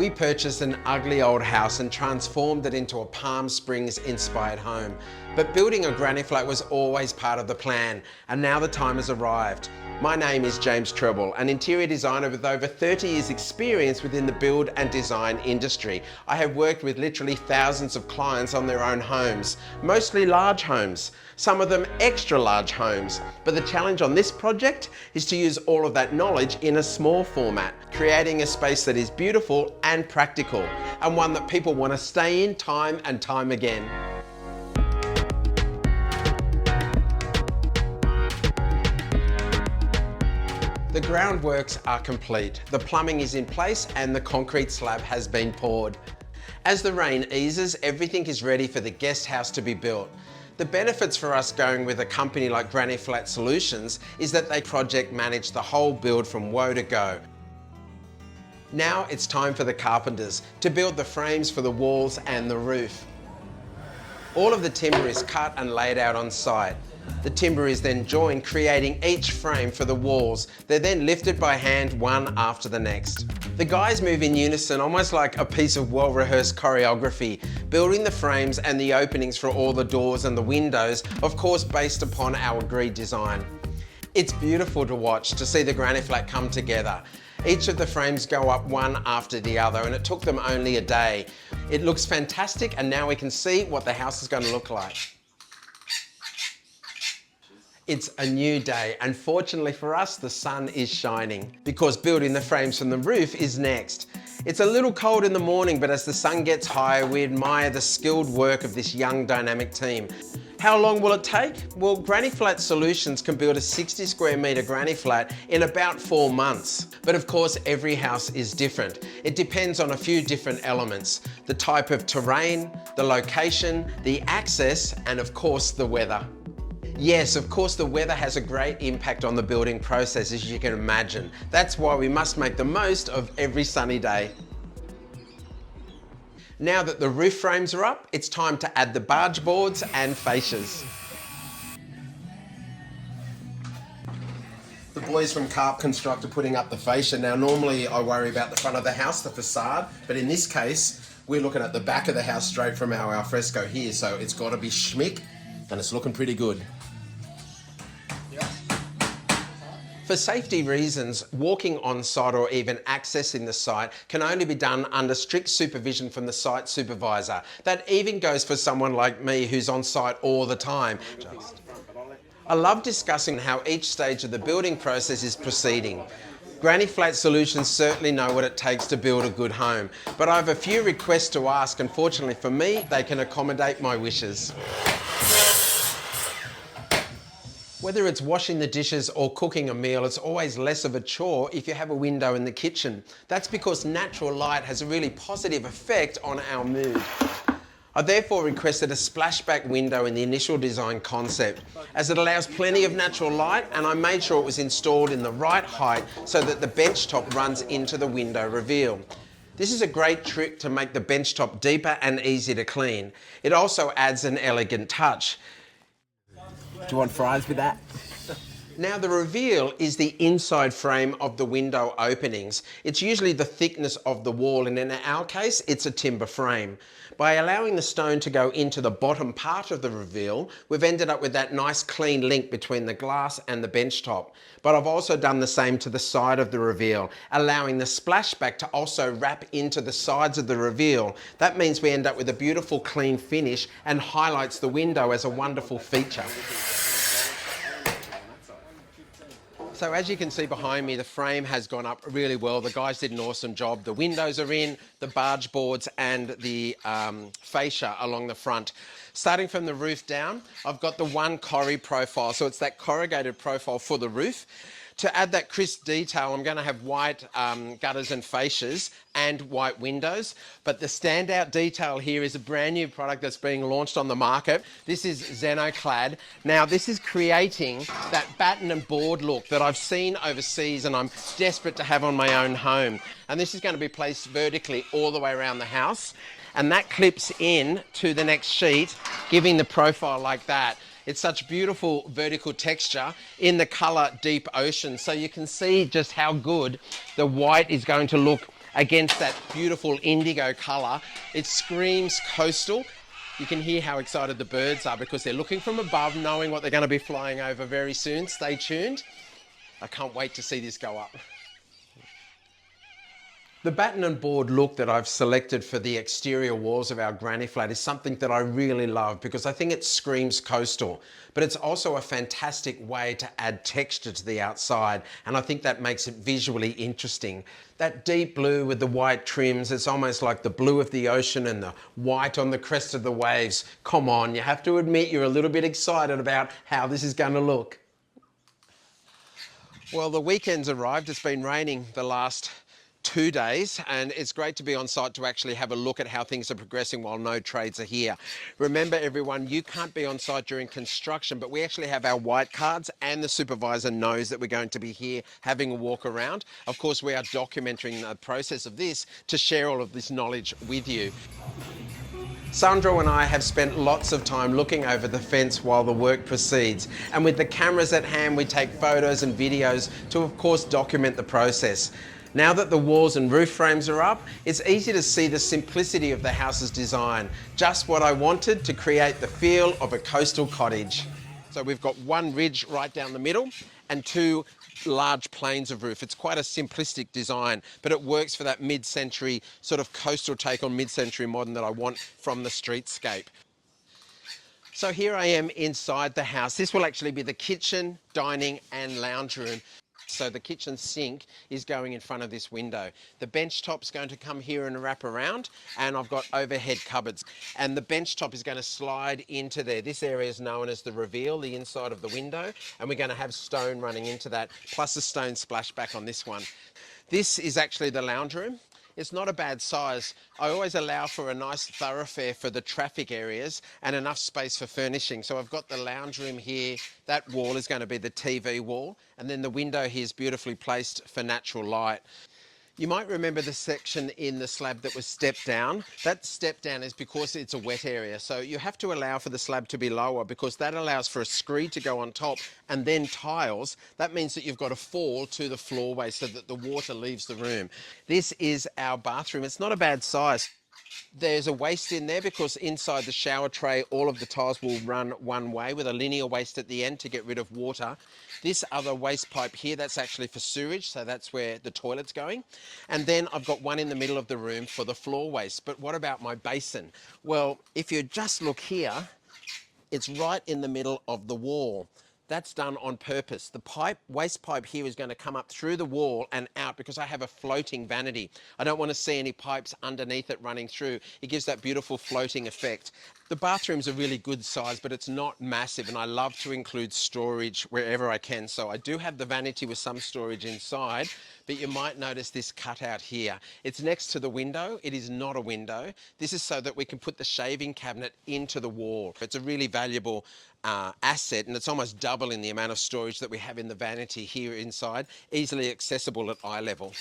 We purchased an ugly old house and transformed it into a Palm Springs inspired home. But building a granny flat was always part of the plan, and now the time has arrived. My name is James Treble, an interior designer with over 30 years experience within the build and design industry. I have worked with literally thousands of clients on their own homes, mostly large homes, some of them extra large homes. But the challenge on this project is to use all of that knowledge in a small format, creating a space that is beautiful and practical, and one that people want to stay in time and time again. The groundworks are complete, the plumbing is in place and the concrete slab has been poured. As the rain eases, everything is ready for the guest house to be built. The benefits for us going with a company like Granny Flat Solutions is that they project manage the whole build from woe to go. Now it's time for the carpenters to build the frames for the walls and the roof. All of the timber is cut and laid out on site. The timber is then joined, creating each frame for the walls. They're then lifted by hand, one after the next. The guys move in unison, almost like a piece of well-rehearsed choreography, building the frames and the openings for all the doors and the windows, of course based upon our agreed design. It's beautiful to watch, to see the granny flat come together. Each of the frames go up one after the other, and it took them only a day. It looks fantastic, and now we can see what the house is going to look like. It's a new day, and fortunately for us, the sun is shining, because building the frames from the roof is next. It's a little cold in the morning, but as the sun gets higher, we admire the skilled work of this young, dynamic team. How long will it take? Well, Granny Flat Solutions can build a 60 square metre granny flat in about 4 months. But of course, every house is different. It depends on a few different elements: the type of terrain, the location, the access, and of course, the weather. Yes, of course, the weather has a great impact on the building process, as you can imagine. That's why we must make the most of every sunny day. Now that the roof frames are up, it's time to add the barge boards and fascias. The boys from Carp Construct are putting up the fascia. Now, normally I worry about the front of the house, the facade, but in this case, we're looking at the back of the house straight from our alfresco here, so it's got to be schmick, and it's looking pretty good. For safety reasons, walking on site or even accessing the site can only be done under strict supervision from the site supervisor. That even goes for someone like me who's on site all the time. I love discussing how each stage of the building process is proceeding. Granny Flat Solutions certainly know what it takes to build a good home, but I have a few requests to ask, and fortunately for me, they can accommodate my wishes. Whether it's washing the dishes or cooking a meal, it's always less of a chore if you have a window in the kitchen. That's because natural light has a really positive effect on our mood. I therefore requested a splashback window in the initial design concept, as it allows plenty of natural light, and I made sure it was installed in the right height so that the bench top runs into the window reveal. This is a great trick to make the bench top deeper and easy to clean. It also adds an elegant touch. Do you want fries with that? Now, the reveal is the inside frame of the window openings. It's usually the thickness of the wall, and in our case, it's a timber frame. By allowing the stone to go into the bottom part of the reveal, we've ended up with that nice clean link between the glass and the bench top. But I've also done the same to the side of the reveal, allowing the splashback to also wrap into the sides of the reveal. That means we end up with a beautiful clean finish and highlights the window as a wonderful feature. So as you can see behind me, the frame has gone up really well. The guys did an awesome job. The windows are in, the barge boards and the fascia along the front. Starting from the roof down, I've got the one corrie profile. So it's that corrugated profile for the roof. To add that crisp detail, I'm going to have white gutters and fascias and white windows. But the standout detail here is a brand new product that's being launched on the market. This is Xenoclad. Now, this is creating that batten and board look that I've seen overseas and I'm desperate to have on my own home. And this is going to be placed vertically all the way around the house. And that clips in to the next sheet, giving the profile like that. It's such beautiful vertical texture in the colour Deep Ocean. So you can see just how good the white is going to look against that beautiful indigo colour. It screams coastal. You can hear how excited the birds are because they're looking from above, knowing what they're going to be flying over very soon. Stay tuned. I can't wait to see this go up. The batten and board look that I've selected for the exterior walls of our granny flat is something that I really love because I think it screams coastal, but it's also a fantastic way to add texture to the outside, and I think that makes it visually interesting. That deep blue with the white trims, it's almost like the blue of the ocean and the white on the crest of the waves. Come on, you have to admit you're a little bit excited about how this is going to look. Well, the weekend's arrived. It's been raining the last 2 days, and it's great to be on site to actually have a look at how things are progressing while no trades are here. Remember everyone, you can't be on site during construction, but we actually have our white cards and the supervisor knows that we're going to be here having a walk around. Of course, we are documenting the process of this to share all of this knowledge with you. Sandro and I have spent lots of time looking over the fence while the work proceeds, and with the cameras at hand we take photos and videos to of course document the process. Now that the walls and roof frames are up, it's easy to see the simplicity of the house's design. Just what I wanted to create the feel of a coastal cottage. So we've got one ridge right down the middle and two large planes of roof. It's quite a simplistic design, but it works for that mid-century sort of coastal take on mid-century modern that I want from the streetscape. So here I am inside the house. This will actually be the kitchen, dining and lounge room. So the kitchen sink is going in front of this window. The bench top's going to come here and wrap around, and I've got overhead cupboards. And the bench top is going to slide into there. This area is known as the reveal, the inside of the window, and we're going to have stone running into that, plus a stone splashback on this one. This is actually the lounge room. It's not a bad size. I always allow for a nice thoroughfare for the traffic areas and enough space for furnishing. So I've got the lounge room here. That wall is going to be the TV wall. And then the window here is beautifully placed for natural light. You might remember the section in the slab that was stepped down. That step down is because it's a wet area. So you have to allow for the slab to be lower because that allows for a screed to go on top and then tiles. That means that you've got to fall to the floorway so that the water leaves the room. This is our bathroom. It's not a bad size. There's a waste in there because inside the shower tray, all of the tiles will run one way with a linear waste at the end to get rid of water. This other waste pipe here, that's actually for sewage, so that's where the toilet's going. And then I've got one in the middle of the room for the floor waste. But what about my basin? Well, if you just look here, it's right in the middle of the wall. That's done on purpose. The waste pipe here is going to come up through the wall and out because I have a floating vanity. I don't want to see any pipes underneath it running through. It gives that beautiful floating effect. The bathroom's a really good size, but it's not massive, and I love to include storage wherever I can. So I do have the vanity with some storage inside, but you might notice this cutout here. It's next to the window. It is not a window. This is so that we can put the shaving cabinet into the wall. It's a really valuable asset, and it's almost double in the amount of storage that we have in the vanity here inside, easily accessible at eye level.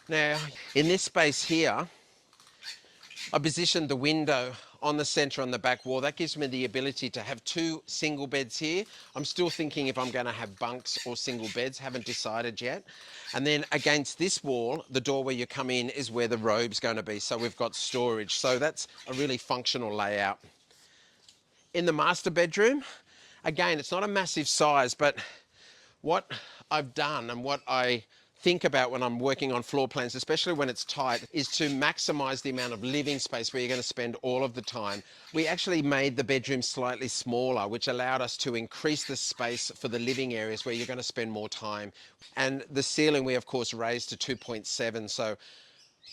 Now, in this space here, I positioned the window on the centre on the back wall. That gives me the ability to have two single beds here. I'm still thinking if I'm going to have bunks or single beds, haven't decided yet. And then against this wall, the door where you come in is where the robe's going to be. So we've got storage. So that's a really functional layout. In the master bedroom, again, it's not a massive size, but what I've done and what I think about when I'm working on floor plans, especially when it's tight, is to maximize the amount of living space where you're going to spend all of the time. We actually made the bedroom slightly smaller, which allowed us to increase the space for the living areas where you're going to spend more time. And the ceiling we of course raised to 2.7, so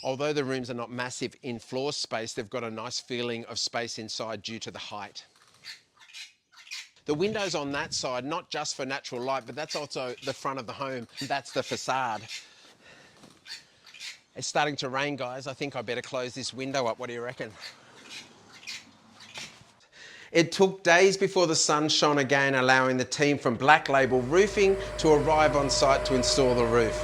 although the rooms are not massive in floor space, they've got a nice feeling of space inside due to the height. The windows on that side, not just for natural light, but that's also the front of the home. That's the facade. It's starting to rain, guys. I think I better close this window up. What do you reckon? It took days before the sun shone again, allowing the team from Black Label Roofing to arrive on site to install the roof.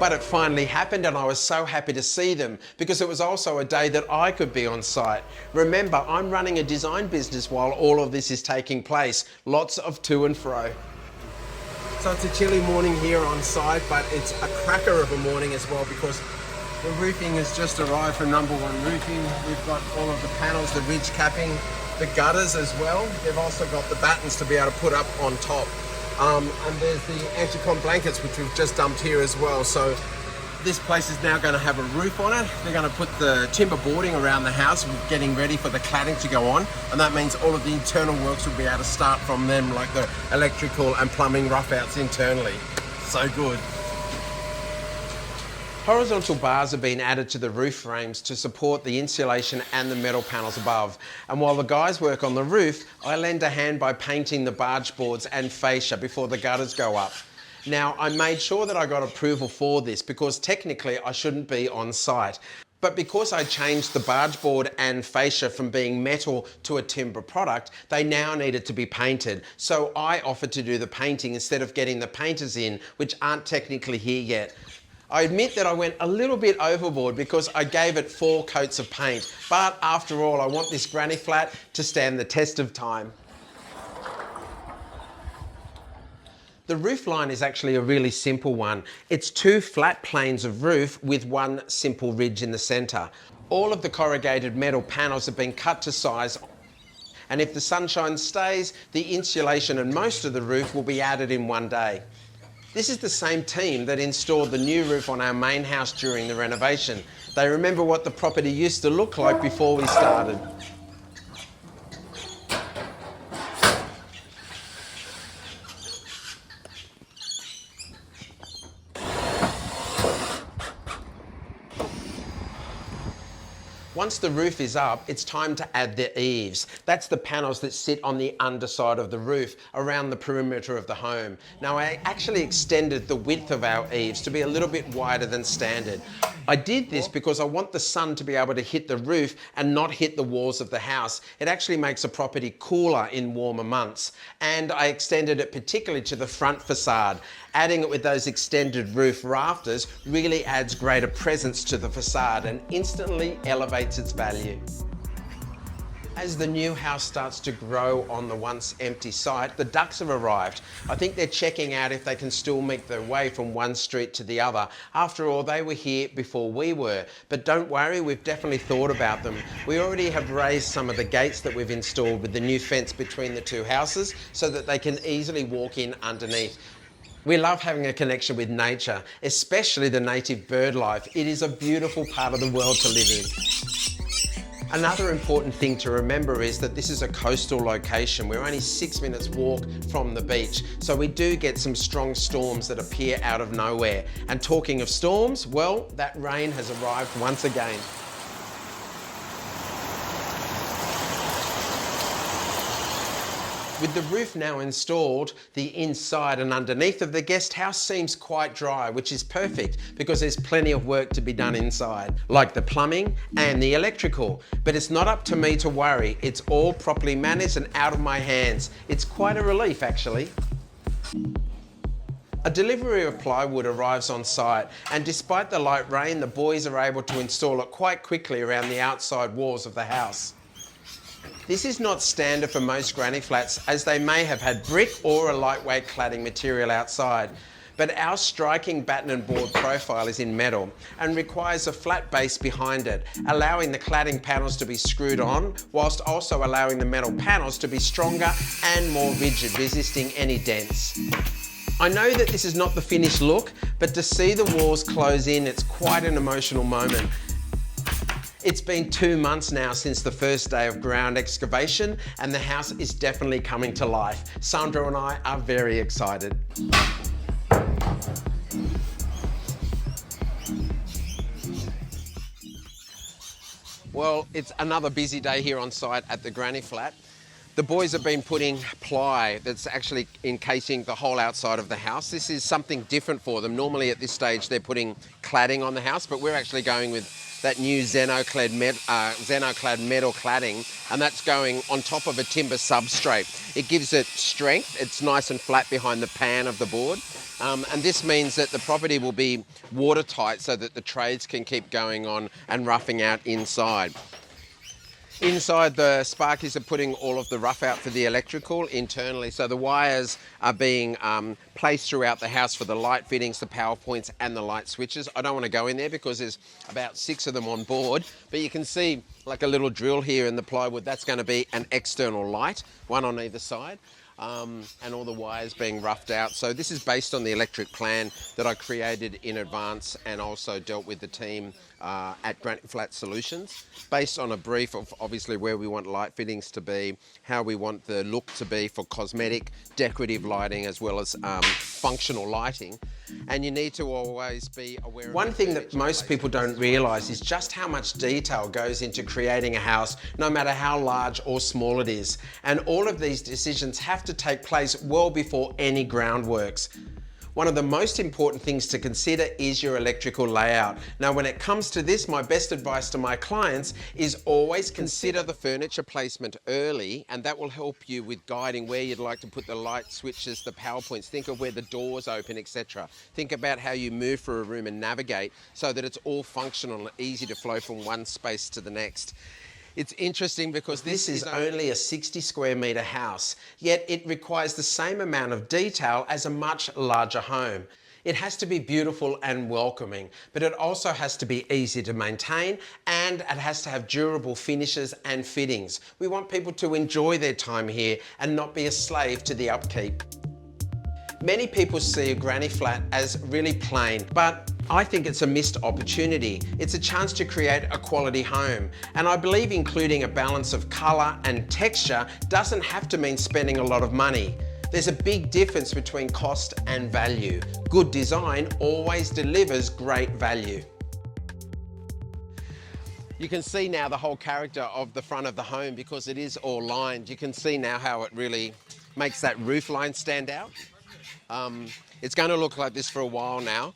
But it finally happened, and I was so happy to see them because it was also a day that I could be on site. Remember, I'm running a design business while all of this is taking place. Lots of to and fro. So it's a chilly morning here on site, but it's a cracker of a morning as well because The roofing has just arrived from Number One Roofing. We've got all of the panels, the ridge capping, the gutters as well. They've also got the battens to be able to put up on top. And there's the anti-con blankets, which we've just dumped here as well. So this place is now going to have a roof on it. They're going to put the timber boarding around the house, getting ready for the cladding to go on. And that means all of the internal works will be able to start from them, like the electrical and plumbing rough outs internally. So good. Horizontal bars have been added to the roof frames to support the insulation and the metal panels above. And while the guys work on the roof, I lend a hand by painting the barge boards and fascia before the gutters go up. Now, I made sure that I got approval for this because technically I shouldn't be on site. But because I changed the barge board and fascia from being metal to a timber product, they now needed to be painted. So I offered to do the painting instead of getting the painters in, which aren't technically here yet. I admit that I went a little bit overboard because I gave it 4 coats of paint, but after all, I want this granny flat to stand the test of time. The roof line is actually a really simple one. It's 2 flat planes of roof with 1 simple ridge in the centre. All of the corrugated metal panels have been cut to size, and if the sunshine stays, the insulation and most of the roof will be added in one day. This is the same team that installed the new roof on our main house during the renovation. They remember what the property used to look like before we started. Once the roof is up, it's time to add the eaves. That's the panels that sit on the underside of the roof around the perimeter of the home. Now, I actually extended the width of our eaves to be a little bit wider than standard. I did this because I want the sun to be able to hit the roof and not hit the walls of the house. It actually makes a property cooler in warmer months. And I extended it particularly to the front facade. Adding it with those extended roof rafters really adds greater presence to the facade and instantly elevates its value. As the new house starts to grow on the once empty site, the ducks have arrived. I think they're checking out if they can still make their way from one street to the other. After all, they were here before we were. But don't worry, we've definitely thought about them. We already have raised some of the gates that we've installed with the new fence between the 2 houses so that they can easily walk in underneath. We love having a connection with nature, especially the native bird life. It is a beautiful part of the world to live in. Another important thing to remember is that this is a coastal location. We're only 6 minutes walk from the beach, so we do get some strong storms that appear out of nowhere. And talking of storms, well, that rain has arrived once again. With the roof now installed, the inside and underneath of the guest house seems quite dry, which is perfect because there's plenty of work to be done inside, like the plumbing and the electrical. But it's not up to me to worry. It's all properly managed and out of my hands. It's quite a relief, actually. A delivery of plywood arrives on site, and despite the light rain, the boys are able to install it quite quickly around the outside walls of the house. This is not standard for most granny flats, as they may have had brick or a lightweight cladding material outside. But our striking batten and board profile is in metal and requires a flat base behind it, allowing the cladding panels to be screwed on, whilst also allowing the metal panels to be stronger and more rigid, resisting any dents. I know that this is not the finished look, but to see the walls close in, it's quite an emotional moment. It's been 2 months now since the first day of ground excavation, and the house is definitely coming to life. Sandra and I are very excited. Well, it's another busy day here on site at the granny flat. The boys have been putting ply that's actually encasing the whole outside of the house. This is something different for them. Normally at this stage they're putting cladding on the house, but we're actually going with that new Xenoclad metal cladding, and that's going on top of a timber substrate. It gives it strength. It's nice and flat behind the pan of the board. And this means that the property will be watertight so that the trades can keep going on and roughing out inside. Inside, the Sparkies are putting all of the rough out for the electrical internally. So the wires are being placed throughout the house for the light fittings, the power points and the light switches. I don't want to go in there because there's about 6 of them on board, but you can see like a little drill here in the plywood. That's going to be an external light, one on either side. And all the wires being roughed out. So this is based on the electric plan that I created in advance and also dealt with the team at Granite Flat Solutions, based on a brief of obviously where we want light fittings to be, how we want the look to be for cosmetic, decorative lighting, as well as functional lighting. And you need to always be aware of... One thing that most people don't realise is just how much detail goes into creating a house, no matter how large or small it is. And all of these decisions have to take place well before any groundworks. One of the most important things to consider is your electrical layout. Now, when it comes to this, my best advice to my clients is always consider the furniture placement early, and that will help you with guiding where you'd like to put the light switches, the power points. Think of where the doors open, etc. Think about how you move through a room and navigate so that it's all functional and easy to flow from one space to the next. It's interesting because this is only a 60 square metre house, yet it requires the same amount of detail as a much larger home. It has to be beautiful and welcoming, but it also has to be easy to maintain, and it has to have durable finishes and fittings. We want people to enjoy their time here and not be a slave to the upkeep. Many people see a granny flat as really plain, but I think it's a missed opportunity. It's a chance to create a quality home. And I believe including a balance of colour and texture doesn't have to mean spending a lot of money. There's a big difference between cost and value. Good design always delivers great value. You can see now the whole character of the front of the home because it is all lined. You can see now how it really makes that roof line stand out. It's going to look like this for a while now,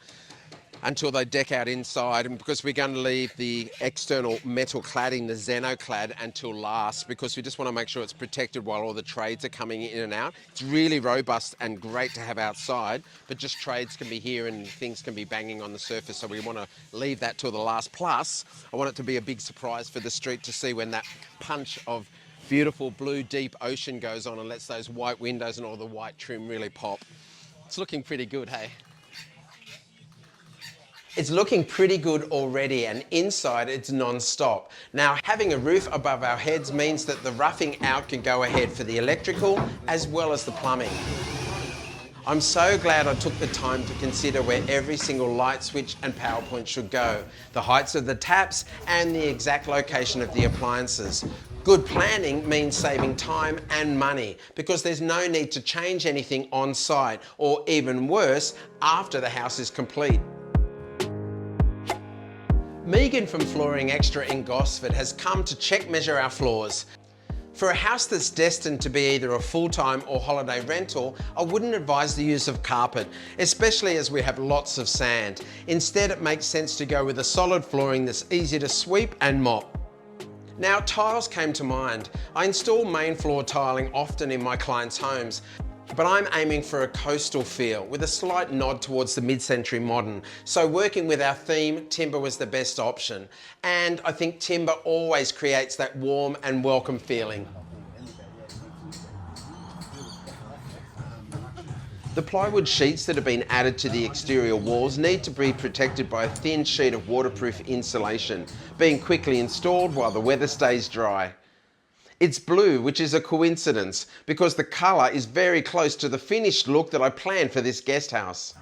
until they deck out inside, and because we're going to leave the external metal cladding, the Xenoclad, until last, because we just want to make sure it's protected while all the trades are coming in and out. It's really robust and great to have outside, but just trades can be here and things can be banging on the surface, so we want to leave that till the last. Plus, I want it to be a big surprise for the street to see when that punch of beautiful blue deep ocean goes on and lets those white windows and all the white trim really pop. It's looking pretty good, hey? It's looking pretty good already, and inside it's non-stop. Now, having a roof above our heads means that the roughing out can go ahead for the electrical as well as the plumbing. I'm so glad I took the time to consider where every single light switch and power point should go, the heights of the taps and the exact location of the appliances. Good planning means saving time and money because there's no need to change anything on site, or even worse, after the house is complete. Megan from Flooring Extra in Gosford has come to check measure our floors. For a house that's destined to be either a full-time or holiday rental, I wouldn't advise the use of carpet, especially as we have lots of sand. Instead, it makes sense to go with a solid flooring that's easy to sweep and mop. Now, tiles came to mind. I install main floor tiling often in my clients' homes, but I'm aiming for a coastal feel with a slight nod towards the mid-century modern. So working with our theme, timber was the best option. And I think timber always creates that warm and welcome feeling. The plywood sheets that have been added to the exterior walls need to be protected by a thin sheet of waterproof insulation, being quickly installed while the weather stays dry. It's blue, which is a coincidence because the colour is very close to the finished look that I planned for this guest house.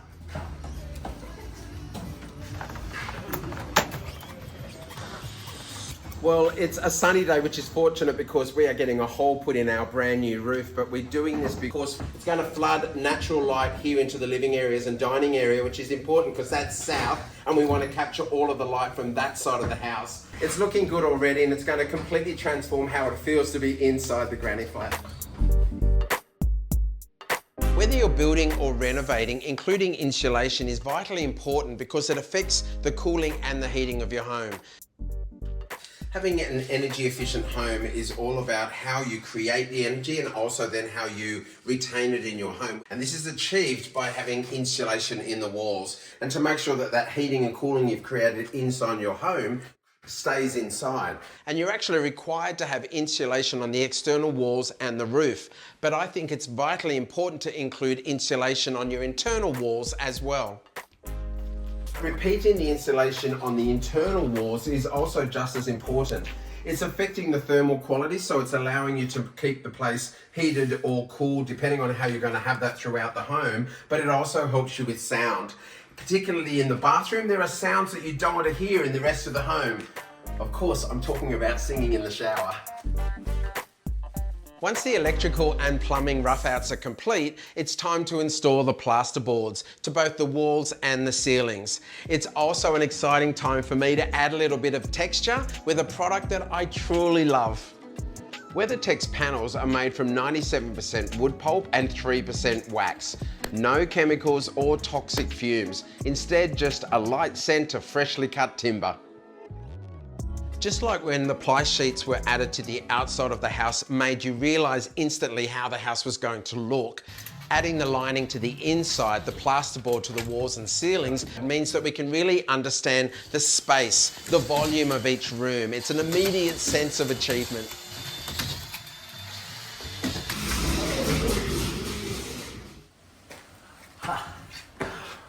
Well, it's a sunny day, which is fortunate because we are getting a hole put in our brand new roof, but we're doing this because it's going to flood natural light here into the living areas and dining area, which is important because that's south and we want to capture all of the light from that side of the house. It's looking good already and it's going to completely transform how it feels to be inside the granny flat. Whether you're building or renovating, including insulation is vitally important because it affects the cooling and the heating of your home. Having an energy efficient home is all about how you create the energy and also then how you retain it in your home. And this is achieved by having insulation in the walls. And to make sure that that heating and cooling you've created inside your home stays inside. And you're actually required to have insulation on the external walls and the roof. But I think it's vitally important to include insulation on your internal walls as well. Repeating the insulation on the internal walls is also just as important. It's affecting the thermal quality, so it's allowing you to keep the place heated or cool depending on how you're going to have that throughout the home, but it also helps you with sound. Particularly in the bathroom, there are sounds that you don't want to hear in the rest of the home. Of course, I'm talking about singing in the shower. Once the electrical and plumbing roughouts are complete, it's time to install the plasterboards to both the walls and the ceilings. It's also an exciting time for me to add a little bit of texture with a product that I truly love. WeatherTech's panels are made from 97% wood pulp and 3% wax. No chemicals or toxic fumes. Instead, just a light scent of freshly cut timber. Just like when the ply sheets were added to the outside of the house made you realise instantly how the house was going to look, adding the lining to the inside, the plasterboard to the walls and ceilings, means that we can really understand the space, the volume of each room. It's an immediate sense of achievement.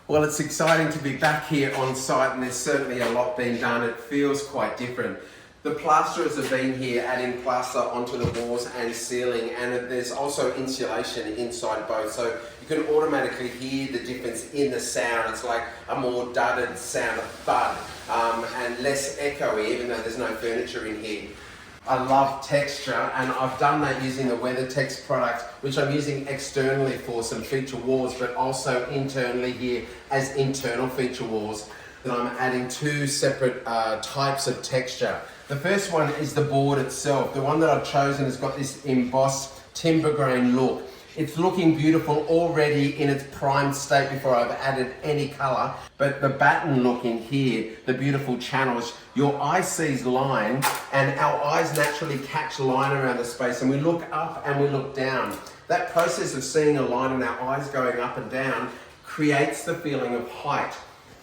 Well, it's exciting to be back here on site, and there's certainly a lot being done. It feels quite different. The plasterers have been here adding plaster onto the walls and ceiling, and there's also insulation inside both, so you can automatically hear the difference in the sound. It's like a more dudded sound of thud and less echoey, even though there's no furniture in here. I love texture, and I've done that using the WeatherTech product, which I'm using externally for some feature walls, but also internally here as internal feature walls. And I'm adding two separate types of texture. The first one is the board itself. The one that I've chosen has got this embossed timber grain look. It's looking beautiful already in its prime state before I've added any colour. But the batten look in here, the beautiful channels, your eye sees line, and our eyes naturally catch line around the space, and we look up and we look down. That process of seeing a line and our eyes going up and down creates the feeling of height.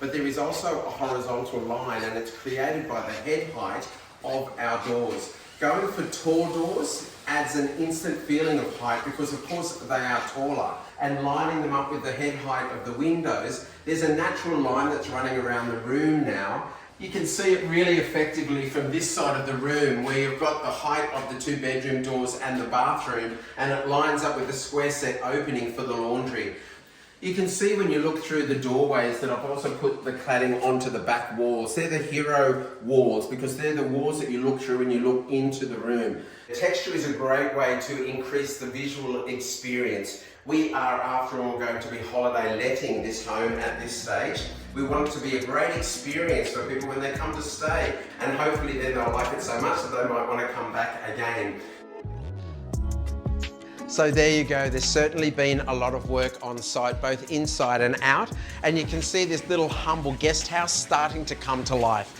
But there is also a horizontal line, and it's created by the head height of our doors. Going for tall doors adds an instant feeling of height because of course they are taller, and lining them up with the head height of the windows, there's a natural line that's running around the room now. You can see it really effectively from this side of the room where you've got the height of the 2 bedroom doors and the bathroom, and it lines up with the square set opening for the laundry. You can see when you look through the doorways that I've also put the cladding onto the back walls. They're the hero walls because they're the walls that you look through when you look into the room. Texture is a great way to increase the visual experience. We are, after all, going to be holiday letting this home at this stage. We want it to be a great experience for people when they come to stay, and hopefully then they'll like it so much that they might want to come back again. So there you go, there's certainly been a lot of work on site, both inside and out, and you can see this little humble guest house starting to come to life.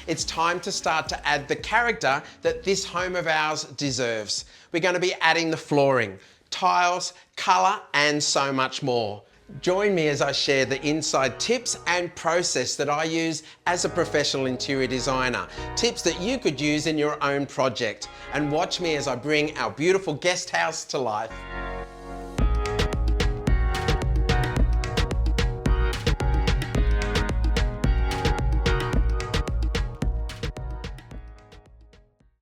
It's time to start to add the character that this home of ours deserves. We're going to be adding the flooring, tiles, colour, and so much more. Join me as I share the inside tips and process that I use as a professional interior designer. Tips that you could use in your own project. And watch me as I bring our beautiful guest house to life.